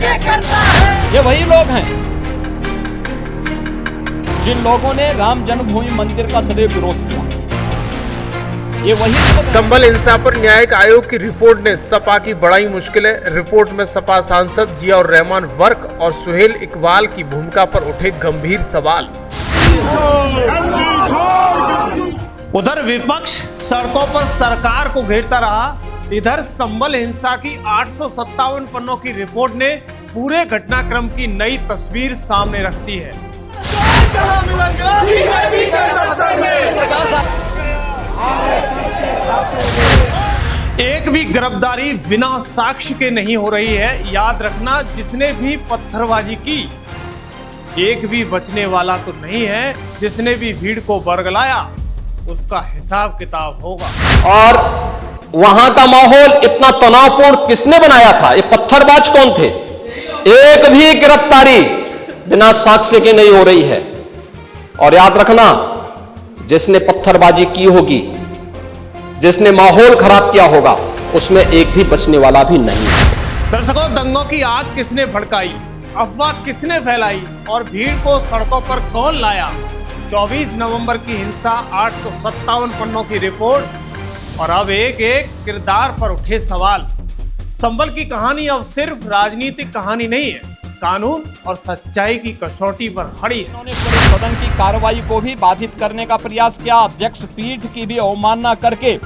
ये वही लोग हैं जिन लोगों ने राम जन्मभूमि मंदिर का सदैव विरोध किया। ये वही संभल हिंसा पर न्यायिक आयोग की रिपोर्ट ने सपा की बढ़ाई मुश्किलें। रिपोर्ट में सपा सांसद जियाउर रहमान वर्क और सुहेल इकबाल की भूमिका पर उठे गंभीर सवाल। उधर विपक्ष सड़कों पर सरकार को घेरता रहा, इधर संभल हिंसा की 857 पन्नों की रिपोर्ट ने पूरे घटनाक्रम की नई तस्वीर सामने रख दी है। एक भी गिरफ्तारी बिना साक्ष्य के नहीं हो रही है। याद रखना, जिसने भी पत्थरबाजी की, एक भी बचने वाला तो नहीं है। जिसने भी भीड़ को बरगलाया, उसका हिसाब किताब होगा। और वहां का माहौल इतना तनावपूर्ण किसने बनाया था? ये पत्थरबाज कौन थे? एक भी गिरफ्तारी बिना साक्ष्य के नहीं हो रही है। और याद रखना, जिसने पत्थरबाजी की होगी, जिसने माहौल खराब किया होगा, उसमें एक भी बचने वाला भी नहीं है। दर्शकों, दंगों की आग किसने भड़काई, अफवाह किसने फैलाई और भीड़ को सड़कों पर कौन लाया? 24 नवंबर की हिंसा, 857 पन्नों की रिपोर्ट और अब एक एक किरदार पर उठे सवाल। संभल की कहानी अब सिर्फ राजनीतिक कहानी नहीं है, कानून और सच्चाई की कसौटी पर खड़ी है। उन्होंने पूरे सदन की कार्रवाई को भी बाधित करने का प्रयास किया। अध्यक्ष पीठ की भी अवमानना करके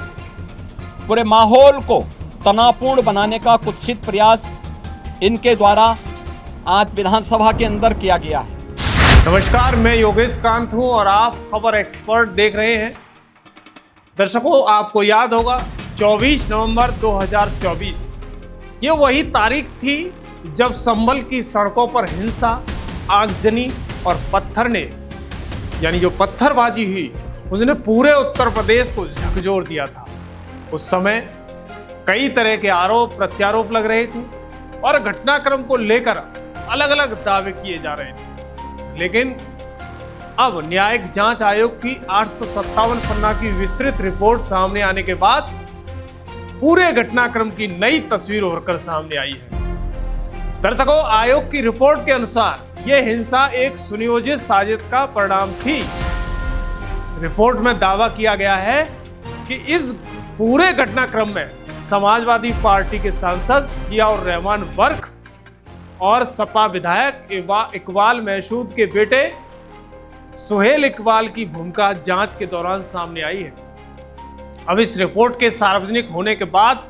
पूरे माहौल को तनावपूर्ण बनाने का कुत्सित प्रयास इनके द्वारा आज विधानसभा के अंदर किया गया है। नमस्कार, मैं योगेश कांत हूं और आप खबर एक्सपर्ट देख रहे हैं। दर्शकों, आपको याद होगा 24 नवंबर 2024 ये वही तारीख थी जब संभल की सड़कों पर हिंसा, आगजनी और यानी जो पत्थरबाजी हुई, उसने पूरे उत्तर प्रदेश को झकझोर दिया था। उस समय कई तरह के आरोप प्रत्यारोप लग रहे थे और घटनाक्रम को लेकर अलग अलग दावे किए जा रहे थे। लेकिन अब न्यायिक जांच आयोग की 857 पन्ना की विस्तृत रिपोर्ट सामने आने के बाद पूरे घटनाक्रम की नई तस्वीर उभरकर सामने आई है। दर्शकों, आयोग की रिपोर्ट के अनुसार यह हिंसा एक सुनियोजित साजिश का परिणाम थी। रिपोर्ट में दावा किया गया है कि इस पूरे घटनाक्रम में समाजवादी पार्टी के सांसद जियाउर रहमान वर्क और सपा विधायक इकबाल महसूद के बेटे सुहेल इकबाल की भूमिका जांच के दौरान सामने आई है। अब इस रिपोर्ट के सार्वजनिक होने के बाद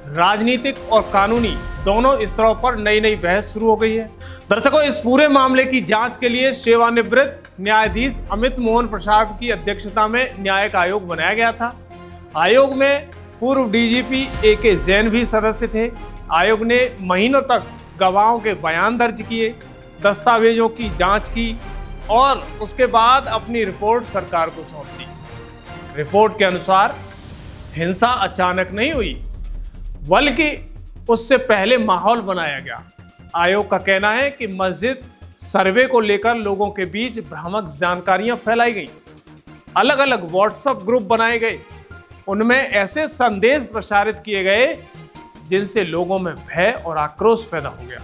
राजनीतिक और कानूनी दोनों स्तरों पर नई नई बहस शुरू हो गई है। दर्शकों, इस पूरे मामले की जांच के लिए सेवानिवृत्त न्यायाधीश अमित मोहन प्रसाद की अध्यक्षता में न्यायिक आयोग बनाया गया था। आयोग में पूर्व डीजीपी AK जैन भी सदस्य थे। आयोग ने महीनों तक गवाहों के बयान दर्ज किए, दस्तावेजों की जांच की और उसके बाद अपनी रिपोर्ट सरकार को सौंप दी। रिपोर्ट के अनुसार हिंसा अचानक नहीं हुई, बल्कि उससे पहले माहौल बनाया गया। आयोग का कहना है कि मस्जिद सर्वे को लेकर लोगों के बीच भ्रामक जानकारियां फैलाई गई, अलग अलग व्हाट्सएप ग्रुप बनाए गए, उनमें ऐसे संदेश प्रसारित किए गए जिनसे लोगों में भय और आक्रोश पैदा हो गया।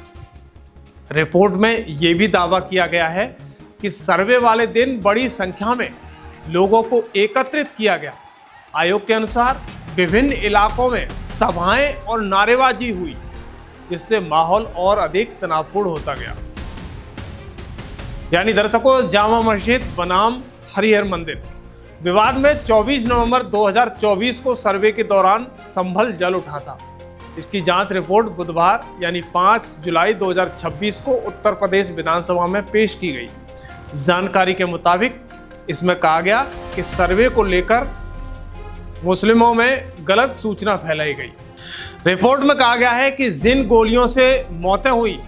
रिपोर्ट में यह भी दावा किया गया है कि सर्वे वाले दिन बड़ी संख्या में लोगों को एकत्रित किया गया। आयोग के अनुसार विभिन्न इलाकों में सभाएं और नारेबाजी हुई, जिससे माहौल और अधिक तनावपूर्ण होता गया। यानी दर्शकों, जामा मस्जिद बनाम हरिहर मंदिर विवाद में 24 नवंबर 2024 को सर्वे के दौरान संभल जल उठा था। इसकी जांच रिपोर्ट बुधवार यानी 5 जुलाई 2026 को उत्तर प्रदेश विधानसभा में पेश की गई। जानकारी के मुताबिक इसमें कहा गया कि सर्वे को लेकर मुस्लिमों में गलत सूचना फैलाई गई। रिपोर्ट में कहा गया है कि जिन गोलियों से मौतें हुई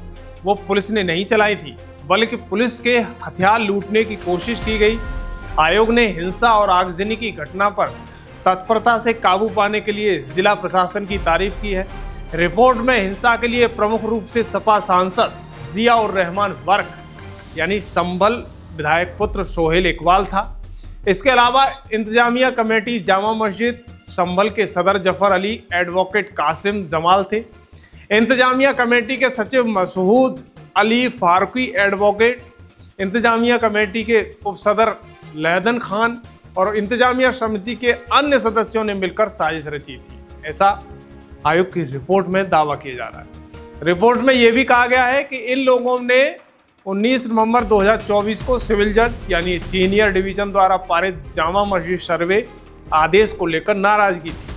वो पुलिस ने नहीं चलाई थी, बल्कि पुलिस के हथियार लूटने की कोशिश की गई। आयोग ने हिंसा और आगजनी की घटना पर तत्परता से काबू पाने के लिए जिला प्रशासन की तारीफ की है। रिपोर्ट में हिंसा के लिए प्रमुख रूप से सपा सांसद जियाउर रहमान वर्क यानी संभल विधायक पुत्र सुहेल इकबाल था। इसके अलावा इंतजामिया कमेटी जामा मस्जिद संभल के सदर जफर अली, एडवोकेट कासिम जमाल थे। इंतजामिया कमेटी के सचिव मसूद अली फारूकी एडवोकेट, इंतजामिया कमेटी के उप सदर लहदन खान और इंतजामिया समिति के अन्य सदस्यों ने मिलकर साजिश रची थी, ऐसा आयोग की रिपोर्ट में दावा किया जा रहा है। रिपोर्ट में यह भी कहा गया है कि इन लोगों ने 19 नवंबर 2024 को सिविल जज यानी सीनियर डिवीजन द्वारा पारित जामा मस्जिद सर्वे आदेश को लेकर नाराजगी थी।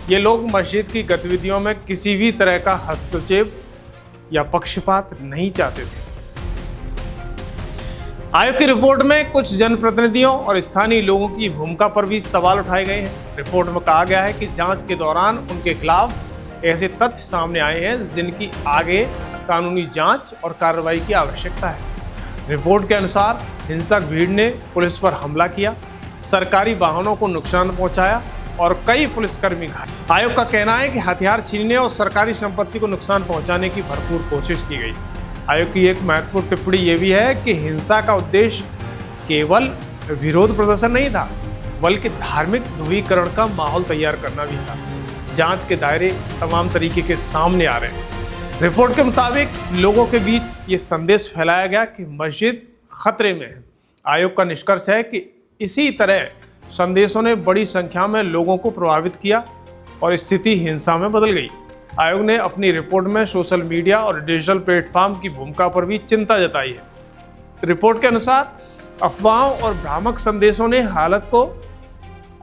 ये लोग मस्जिद की गतिविधियों में किसी भी तरह का हस्तक्षेप या पक्षपात नहीं चाहते थे। आयोग की रिपोर्ट में कुछ जनप्रतिनिधियों और स्थानीय लोगों की भूमिका पर भी सवाल उठाए गए हैं। रिपोर्ट में कहा गया है कि जांच के दौरान उनके खिलाफ ऐसे तथ्य सामने आए हैं जिनकी आगे कानूनी जांच और कार्रवाई की आवश्यकता है। रिपोर्ट के अनुसार हिंसक भीड़ ने पुलिस पर हमला किया, सरकारी वाहनों को नुकसान पहुंचाया और कई पुलिसकर्मी घायल। आयोग का कहना है कि हथियार छीनने और सरकारी संपत्ति को नुकसान पहुंचाने की भरपूर कोशिश की गई। आयोग की एक महत्वपूर्ण टिप्पणी ये भी है कि हिंसा का उद्देश्य केवल विरोध प्रदर्शन नहीं था, बल्कि धार्मिक ध्रुवीकरण का माहौल तैयार करना भी था। जांच के दायरे तमाम तरीके के सामने आ रहे हैं। रिपोर्ट के मुताबिक लोगों के बीच ये संदेश फैलाया गया कि मस्जिद खतरे में है। आयोग का निष्कर्ष है कि इसी तरह संदेशों ने बड़ी संख्या में लोगों को प्रभावित किया और स्थिति हिंसा में बदल गई। आयोग ने अपनी रिपोर्ट में सोशल मीडिया और डिजिटल प्लेटफॉर्म की भूमिका पर भी चिंता जताई है। रिपोर्ट के अनुसार अफवाहों और भ्रामक संदेशों ने हालत को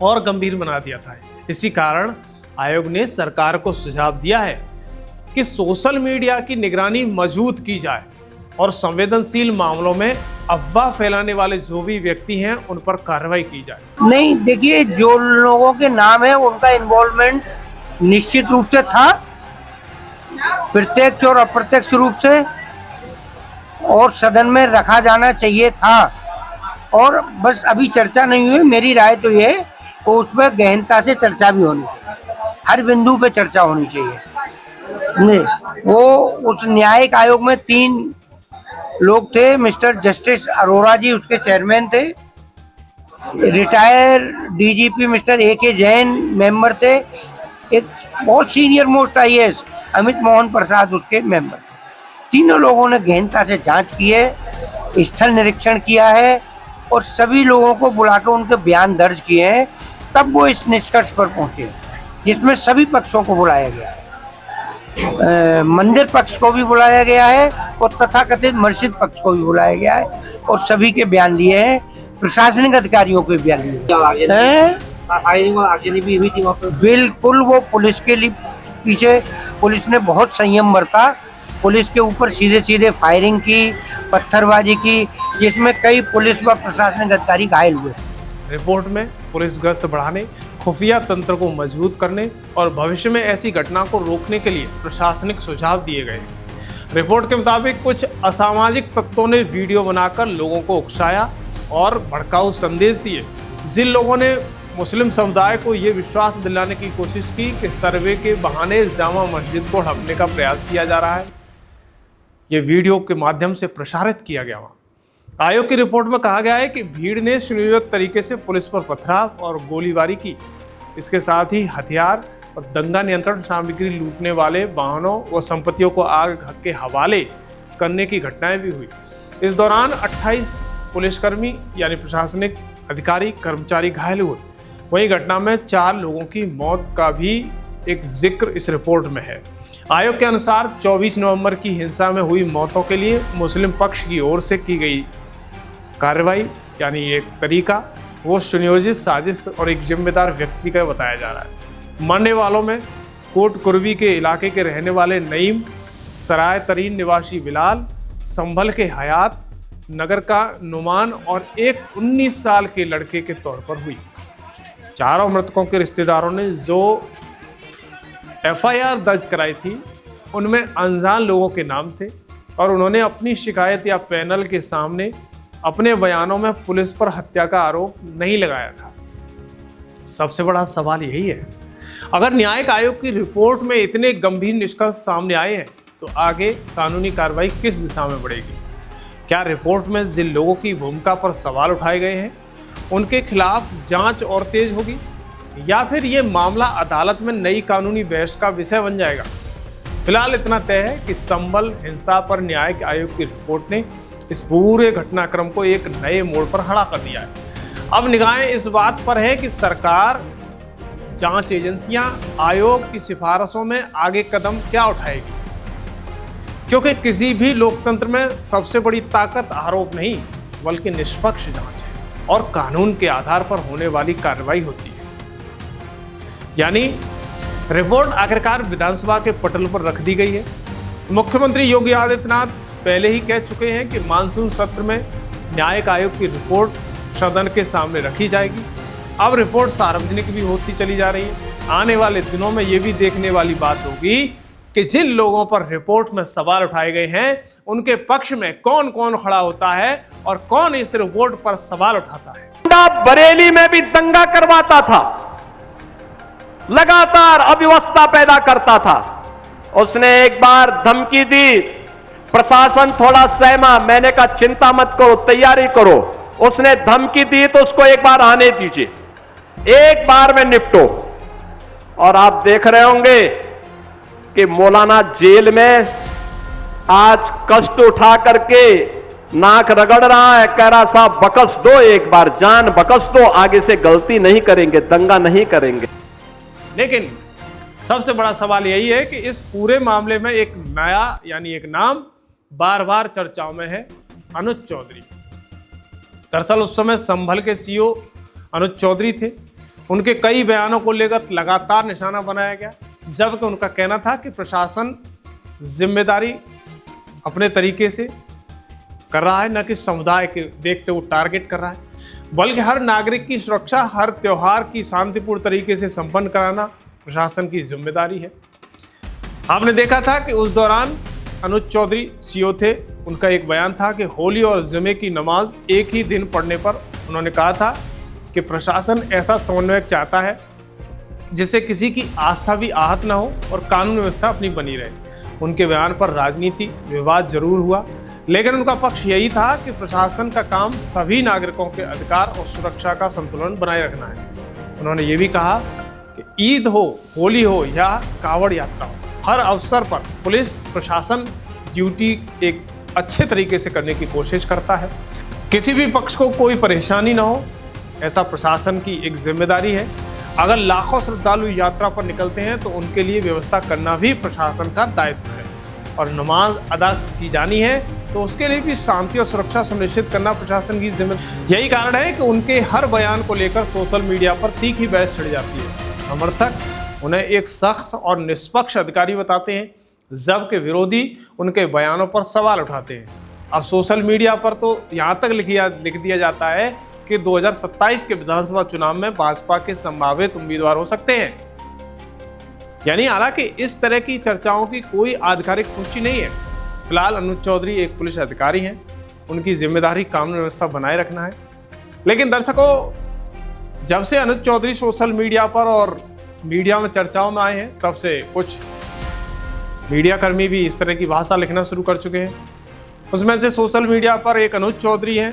और गंभीर बना दिया था। इसी कारण आयोग ने सरकार को सुझाव दिया है कि सोशल मीडिया की निगरानी मजबूत की जाए और संवेदनशील मामलों में अफवाह फैलाने वाले जो भी व्यक्ति हैं उन पर कार्रवाई की जाए। नहीं, देखिए, जो लोगों के नाम है उनका इन्वॉल्वमेंट निश्चित रूप से था, प्रत्यक्ष और अप्रत्यक्ष रूप से, और सदन में रखा जाना चाहिए था। और बस अभी चर्चा नहीं हुई। मेरी राय तो ये है कि उसमें गहनता से चर्चा भी होनी चाहिए, हर बिंदु पे चर्चा होनी चाहिए। नहीं, वो उस न्यायिक आयोग में 3 लोग थे। मिस्टर जस्टिस अरोड़ा जी उसके चेयरमैन थे, retire DGP mister AK Jain member थे, एक बहुत senior most IAS Amit Mohan Prasad उसके मेंबर। तीनों लोगों ने गहनता से जांच की है, स्थल निरीक्षण किया है और सभी लोगों को बुलाकर उनके बयान दर्ज किए हैं। तब वो इस निष्कर्ष पर पहुंचे, जिसमें सभी पक्षों को बुलाया गया है। मंदिर पक्ष को भी बुलाया गया है और तथाकथित मस्जिद पक्ष को भी बुलाया गया है और सभी के बयान लिए हैं। प्रशासनिक अधिकारियों के बयान लिए हैं। बिल्कुल, वो पुलिस के लिए पीछे पुलिस ने बहुत संयम बरता। पुलिस के ऊपर सीधे सीधे फायरिंग की, पत्थरबाजी की, जिसमें कई पुलिस व प्रशासनिक अधिकारी घायल हुए। रिपोर्ट में पुलिस गश्त बढ़ाने, खुफिया तंत्र को मजबूत करने और भविष्य में ऐसी घटना को रोकने के लिए प्रशासनिक सुझाव दिए गए। रिपोर्ट के मुताबिक कुछ असामाजिक तत्वों ने वीडियो बनाकर लोगों को उकसाया और भड़काऊ संदेश दिए, जिन लोगों ने मुस्लिम समुदाय को ये विश्वास दिलाने की कोशिश की कि सर्वे के बहाने जामा मस्जिद को हड़पने का प्रयास किया जा रहा है। ये वीडियो के माध्यम से प्रसारित किया गया। आयोग की रिपोर्ट में कहा गया है कि भीड़ ने सुनियोजित तरीके से पुलिस पर पथराव और गोलीबारी की। इसके साथ ही हथियार और दंगा नियंत्रण सामग्री लूटने वाले वाहनों व संपत्तियों को आग के हवाले करने की घटनाएं भी हुई। इस दौरान 28 पुलिसकर्मी यानी प्रशासनिक अधिकारी कर्मचारी घायल हुए। वहीं घटना में 4 लोगों की मौत का भी एक जिक्र इस रिपोर्ट में है। आयोग के अनुसार 24 नवंबर की हिंसा में हुई मौतों के लिए मुस्लिम पक्ष की ओर से की गई कार्रवाई यानी एक तरीका वो सुनियोजित साजिश और एक जिम्मेदार व्यक्ति का बताया जा रहा है। मरने वालों में कोट कुर्बी के इलाके के रहने वाले नईम, सराय तरीन निवासी बिलाल, संभल के हयात, नगर का नुमान और एक 19 साल के लड़के के तौर पर हुई। चारों मृतकों के रिश्तेदारों ने जो FIR दर्ज कराई थी उनमें अनजान लोगों के नाम थे और उन्होंने अपनी शिकायत या पैनल के सामने अपने बयानों में पुलिस पर हत्या का आरोप नहीं लगाया था। सबसे बड़ा सवाल यही है, अगर न्यायिक आयोग की रिपोर्ट में इतने गंभीर निष्कर्ष सामने आए हैं तो आगे कानूनी कार्रवाई किस दिशा में बढ़ेगी? क्या रिपोर्ट में जिन लोगों की भूमिका पर सवाल उठाए गए हैं उनके खिलाफ जांच और तेज होगी या फिर ये मामला अदालत में नई कानूनी बहस का विषय बन जाएगा? फिलहाल इतना तय है कि संभल हिंसा पर न्यायिक आयोग की रिपोर्ट ने इस पूरे घटनाक्रम को एक नए मोड़ पर खड़ा कर दिया है। अब निगाहें इस बात पर है कि सरकार, जांच एजेंसियां आयोग की सिफारिशों में आगे कदम क्या उठाएगी, क्योंकि किसी भी लोकतंत्र में सबसे बड़ी ताकत आरोप नहीं बल्कि निष्पक्ष जांच है और कानून के आधार पर होने वाली कार्रवाई होती है। यानी रिपोर्ट आखिरकार विधानसभा के पटल पर रख दी गई है। मुख्यमंत्री योगी आदित्यनाथ पहले ही कह चुके हैं कि मानसून सत्र में न्यायिक आयोग की रिपोर्ट सदन के सामने रखी जाएगी। अब रिपोर्ट सार्वजनिक भी होती चली जा रही है। आने वाले दिनों में ये भी देखने वाली बात होगी कि जिन लोगों पर रिपोर्ट में सवाल उठाए गए हैं उनके पक्ष में कौन कौन खड़ा होता है और कौन इस रिपोर्ट पर सवाल उठाता है। बरेली में भी दंगा करवाता था, लगातार अव्यवस्था पैदा करता था। उसने एक बार धमकी दी, प्रशासन थोड़ा सहमा, मैंने कहा चिंता मत करो, तैयारी करो। उसने धमकी दी तो उसको एक बार आने दीजिए, एक बार में निपटो। और आप देख रहे होंगे कि मौलाना जेल में आज कष्ट उठा करके नाक रगड़ रहा है, कह रहा साहब बकस दो, एक बार जान बकस दो, आगे से गलती नहीं करेंगे, दंगा नहीं करेंगे। लेकिन सबसे बड़ा सवाल यही है कि इस पूरे मामले में एक नया यानी एक नाम बार बार चर्चाओं में है, अनुज चौधरी। दरअसल उस समय संभल के सीईओ अनुज चौधरी थे। उनके कई बयानों को लेकर लगातार निशाना बनाया गया, जबकि उनका कहना था कि प्रशासन जिम्मेदारी अपने तरीके से कर रहा है, न कि समुदाय के देखते हुए टारगेट कर रहा है, बल्कि हर नागरिक की सुरक्षा, हर त्योहार की शांतिपूर्ण तरीके से संपन्न कराना प्रशासन की जिम्मेदारी है। आपने देखा था कि उस दौरान अनुज चौधरी सीईओ थे, उनका एक बयान था कि होली और जुमे की नमाज एक ही दिन पढ़ने पर उन्होंने कहा था कि प्रशासन ऐसा समन्वय चाहता है जिससे किसी की आस्था भी आहत न हो और कानून व्यवस्था अपनी बनी रहे। उनके बयान पर राजनीति विवाद जरूर हुआ, लेकिन उनका पक्ष यही था कि प्रशासन का काम सभी नागरिकों के अधिकार और सुरक्षा का संतुलन बनाए रखना है। उन्होंने ये भी कहा कि ईद हो, होली हो या कांवड़ यात्रा हो, हर अवसर पर पुलिस प्रशासन ड्यूटी एक अच्छे तरीके से करने की कोशिश करता है। किसी भी पक्ष को कोई परेशानी न हो, ऐसा प्रशासन की एक जिम्मेदारी है। अगर लाखों श्रद्धालु यात्रा पर निकलते हैं तो उनके लिए व्यवस्था करना भी प्रशासन का दायित्व है, और नमाज अदा की जानी है तो उसके लिए भी शांति और सुरक्षा सुनिश्चित करना प्रशासन की जिम्मेदारी। यही कारण है कि उनके हर बयान को लेकर सोशल मीडिया पर तीखी बहस छिड़ जाती है। समर्थक उन्हें एक सख्त और निष्पक्ष अधिकारी बताते हैं, जबकि विरोधी उनके बयानों पर सवाल उठाते हैं। अब सोशल मीडिया पर तो यहाँ तक लिख दिया जाता है कि 2027 के विधानसभा चुनाव में भाजपा के संभावित उम्मीदवार हो सकते हैं। यानी हालांकि इस तरह की चर्चाओं की कोई आधिकारिक पुष्टि नहीं है। फिलहाल अनुज चौधरी एक पुलिस अधिकारी हैं, उनकी जिम्मेदारी कानून व्यवस्था बनाए रखना है। लेकिन दर्शकों, जब से अनुज चौधरी सोशल मीडिया पर और मीडिया में चर्चाओं में आए हैं, तब से कुछ मीडिया कर्मी भी इस तरह की भाषा लिखना शुरू कर चुके हैं। उसमें से सोशल मीडिया पर एक अनुज चौधरी हैं,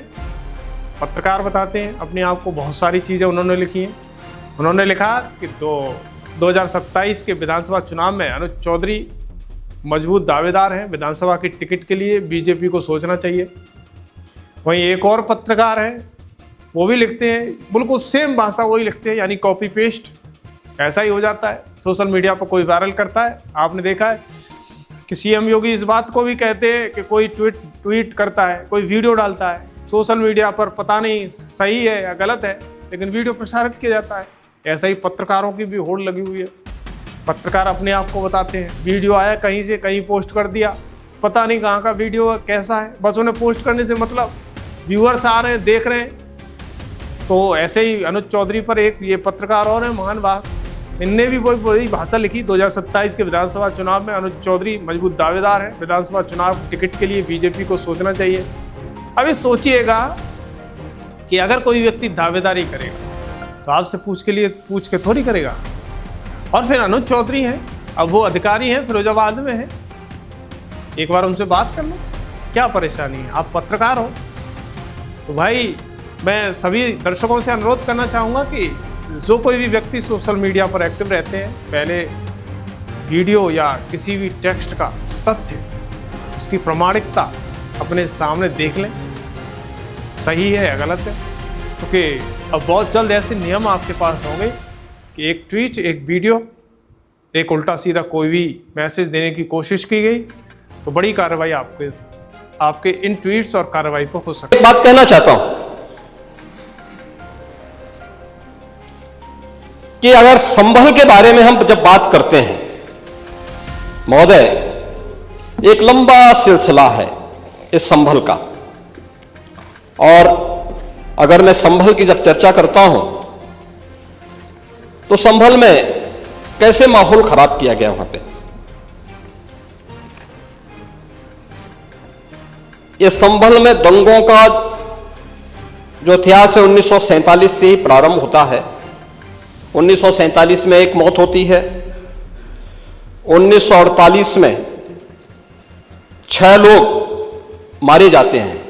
पत्रकार बताते हैं अपने आप को, बहुत सारी चीज़ें उन्होंने लिखी हैं। उन्होंने लिखा कि 2027 के विधानसभा चुनाव में अनुज चौधरी मजबूत दावेदार हैं, विधानसभा की टिकट के लिए बीजेपी को सोचना चाहिए। वहीं एक और पत्रकार हैं, वो भी लिखते हैं, बिल्कुल सेम भाषा वही लिखते हैं, यानी कॉपी पेस्ट ऐसा ही हो जाता है। सोशल मीडिया पर कोई वायरल करता है, आपने देखा है कि सीएम योगी इस बात को भी कहते हैं कि कोई ट्वीट करता है, कोई वीडियो डालता है सोशल मीडिया पर, पता नहीं सही है या गलत है, लेकिन वीडियो प्रसारित किया जाता है। ऐसा ही पत्रकारों की भी होड़ लगी हुई है। पत्रकार अपने आप को बताते हैं, वीडियो आया कहीं से, कहीं पोस्ट कर दिया, पता नहीं कहाँ का वीडियो है, कैसा है, बस उन्हें पोस्ट करने से मतलब, व्यूअर्स आ रहे हैं, देख रहे हैं। तो ऐसे ही अनुज चौधरी पर एक ये पत्रकार और हैं, महान बाग, इनने भी वही भाषा लिखी। 2027 के विधानसभा चुनाव में अनुज चौधरी मजबूत दावेदार हैं, विधानसभा चुनाव टिकट के लिए बीजेपी को सोचना चाहिए। अभी सोचिएगा कि अगर कोई व्यक्ति दावेदारी करेगा तो आपसे पूछ के थोड़ी करेगा। और फिर अनुज चौधरी हैं, अब वो अधिकारी हैं, फिरोजाबाद में हैं, एक बार उनसे बात कर लो, क्या परेशानी है, आप पत्रकार हो। तो भाई मैं सभी दर्शकों से अनुरोध करना चाहूँगा कि जो कोई भी व्यक्ति सोशल मीडिया पर एक्टिव रहते हैं, पहले वीडियो या किसी भी टेक्स्ट का तथ्य, उसकी प्रामाणिकता अपने सामने देख लें, सही है या गलत है। क्योंकि अब बहुत जल्द ऐसे नियम आपके पास होंगे कि एक ट्वीट, एक वीडियो, एक उल्टा सीधा कोई भी मैसेज देने की कोशिश की गई तो बड़ी कार्रवाई आपके इन ट्वीट्स और कार्रवाई पर हो सकती है। एक बात कहना चाहता हूं कि अगर संभल के बारे में हम जब बात करते हैं महोदय, एक लंबा सिलसिला है इस संभल का, और अगर मैं संभल की जब चर्चा करता हूं तो संभल में कैसे माहौल खराब किया गया वहां पे। ये संभल में दंगों का जो इतिहास है 1947 से ही प्रारंभ होता है। 1947 में एक मौत होती है, 1948 में 6 लोग मारे जाते हैं,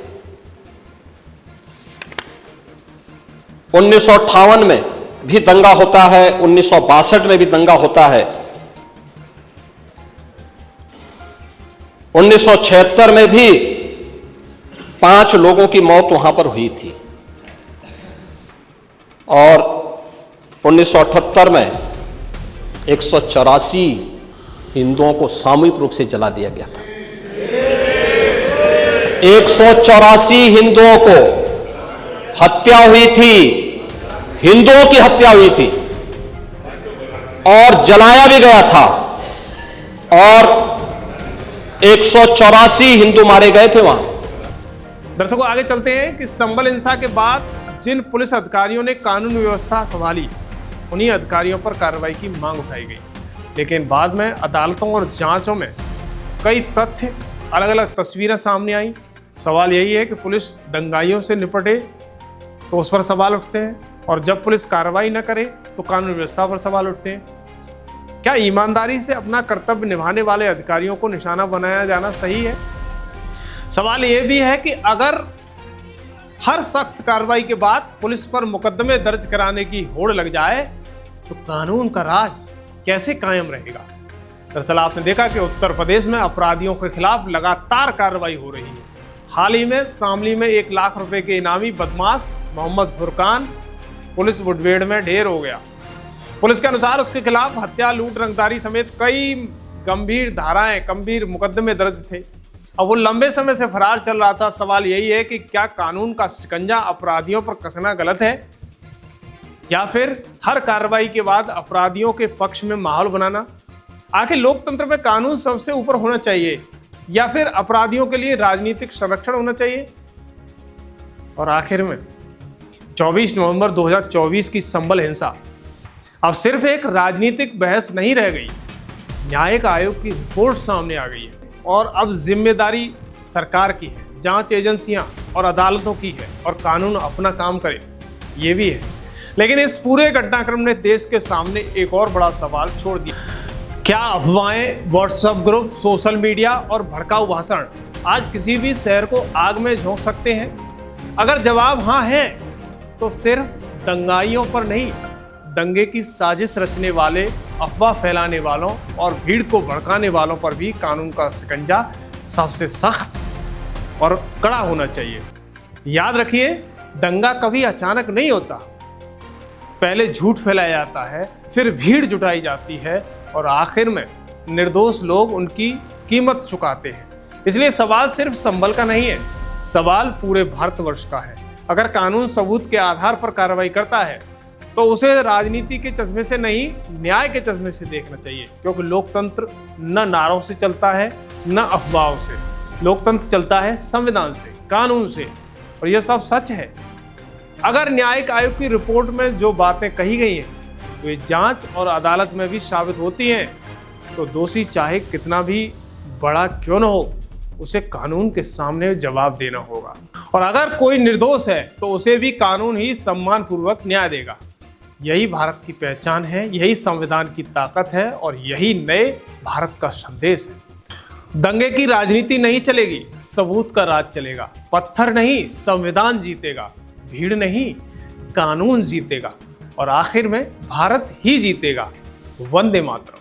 1958 में भी दंगा होता है, 1962 में भी दंगा होता है, 1976 में भी 5 लोगों की मौत वहां पर हुई थी, और 1978 में 184 हिंदुओं को सामूहिक रूप से जला दिया गया था। 184 हिंदुओं को हत्या हुई थी, हिंदुओं की हत्या हुई थी और जलाया भी गया था, और 184 हिंदू मारे गए थे वहां। दर्शकों, आगे चलते हैं कि संभल हिंसा के बाद जिन पुलिस अधिकारियों ने कानून व्यवस्था संभाली, उन्हीं अधिकारियों पर कार्रवाई की मांग उठाई गई। लेकिन बाद में अदालतों और जांचों में कई तथ्य, अलग अलग तस्वीरें सामने आई। सवाल यही है कि पुलिस दंगाइयों से निपटे तो उस पर सवाल उठते हैं, और जब पुलिस कार्रवाई न करे तो कानून व्यवस्था पर सवाल उठते हैं। क्या ईमानदारी से अपना कर्तव्य निभाने वाले अधिकारियों को निशाना बनाया जाना सही है? सवाल यह भी है कि अगर हर सख्त कार्रवाई के बाद पुलिस पर मुकदमे दर्ज कराने की होड़ लग जाए तो कानून का राज कैसे कायम रहेगा? दरअसल आपने देखा कि उत्तर प्रदेश में अपराधियों के खिलाफ लगातार कार्रवाई हो रही है। हाल ही में शामली में 1 लाख रुपए के इनामी बदमाश मोहम्मद फुरकान पुलिस मुठभेड़ में ढेर हो गया। पुलिस के अनुसार उसके खिलाफ हत्या, लूट, रंगदारी समेत कई गंभीर मुकदमे दर्ज थे। अब वो लंबे समय से फरार चल रहा था। सवाल यही है कि क्या कानून का शिकंजा अपराधियों पर कसना गलत है, या फिर हर कार्रवाई के बाद अपराधियों के पक्ष में माहौल बनाना? आखिर लोकतंत्र में कानून सबसे ऊपर होना चाहिए, या फिर अपराधियों के लिए राजनीतिक संरक्षण होना चाहिए? और आखिर में 24 नवंबर 2024 की संभल हिंसा अब सिर्फ एक राजनीतिक बहस नहीं रह गई। न्यायिक आयोग की रिपोर्ट सामने आ गई है, और अब जिम्मेदारी सरकार की है, जांच एजेंसियां और अदालतों की है, और कानून अपना काम करे, ये भी है। लेकिन इस पूरे घटनाक्रम ने देश के सामने एक और बड़ा सवाल छोड़ दिया। क्या अफवाहें, व्हाट्सएप ग्रुप, सोशल मीडिया और भड़काऊ भाषण आज किसी भी शहर को आग में झोंक सकते हैं? अगर जवाब हाँ है तो सिर्फ दंगाइयों पर नहीं, दंगे की साजिश रचने वाले, अफवाह फैलाने वालों और भीड़ को भड़काने वालों पर भी कानून का शिकंजा सबसे सख्त और कड़ा होना चाहिए। याद रखिए, दंगा कभी अचानक नहीं होता। पहले झूठ फैलाया जाता है, फिर भीड़ जुटाई जाती है, और आखिर में निर्दोष लोग उनकी कीमत चुकाते हैं। इसलिए सवाल सिर्फ संभल का नहीं है, सवाल पूरे भारतवर्ष का है। अगर कानून सबूत के आधार पर कार्रवाई करता है तो उसे राजनीति के चश्मे से नहीं, न्याय के चश्मे से देखना चाहिए, क्योंकि लोकतंत्र न नारों से चलता है न अफवाहों से। लोकतंत्र चलता है संविधान से, कानून से, और यह सब सच है। अगर न्यायिक आयोग की रिपोर्ट में जो बातें कही गई हैं तो ये जांच और अदालत में भी साबित होती हैं, तो दोषी चाहे कितना भी बड़ा क्यों न हो, उसे कानून के सामने जवाब देना होगा। और अगर कोई निर्दोष है तो उसे भी कानून ही सम्मानपूर्वक न्याय देगा। यही भारत की पहचान है, यही संविधान की ताकत है, और यही नए भारत का संदेश है। दंगे की राजनीति नहीं चलेगी, सबूत का राज चलेगा। पत्थर नहीं, संविधान जीतेगा। भीड़ नहीं, कानून जीतेगा। और आखिर में भारत ही जीतेगा। वंदे मातरम।